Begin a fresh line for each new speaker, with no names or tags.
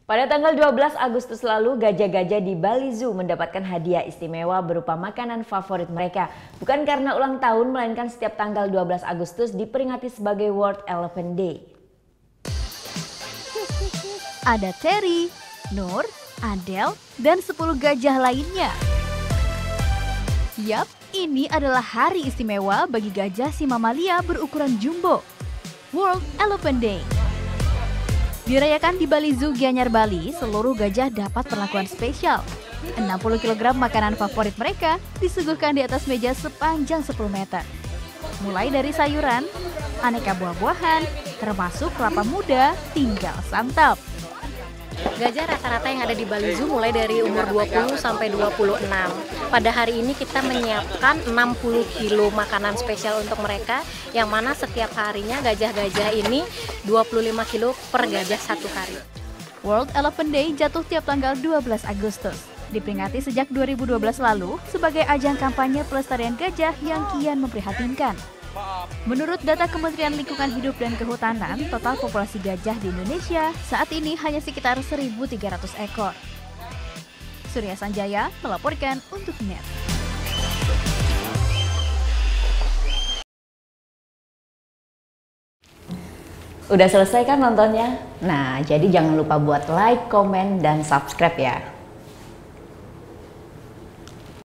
Pada tanggal 12 Agustus lalu, gajah-gajah di Bali Zoo mendapatkan hadiah istimewa berupa makanan favorit mereka. Bukan karena ulang tahun, melainkan setiap tanggal 12 Agustus diperingati sebagai World Elephant Day.
Ada Terry, Nur, Adele, dan 10 gajah lainnya. Yap, ini adalah hari istimewa bagi gajah si mamalia berukuran jumbo, World Elephant Day. Dirayakan di Bali Zoo Gianyar, Bali, seluruh gajah dapat perlakuan spesial. 60 kg makanan favorit mereka disuguhkan di atas meja sepanjang 10 meter. Mulai dari sayuran, aneka buah-buahan, termasuk kelapa muda, tinggal santap.
Gajah rata-rata yang ada di Bali Zoo mulai dari umur 20 sampai 26. Pada hari ini kita menyiapkan 60 kilo makanan spesial untuk mereka, yang mana setiap harinya gajah-gajah ini 25 kilo per gajah satu hari.
World Elephant Day jatuh tiap tanggal 12 Agustus. Diperingati sejak 2012 lalu sebagai ajang kampanye pelestarian gajah yang kian memprihatinkan. Menurut data Kementerian Lingkungan Hidup dan Kehutanan, total populasi gajah di Indonesia saat ini hanya sekitar 1.300 ekor. Surya Sanjaya melaporkan untuk NET.
Udah selesai kan nontonnya? Nah, jadi jangan lupa buat like, komen, dan subscribe ya.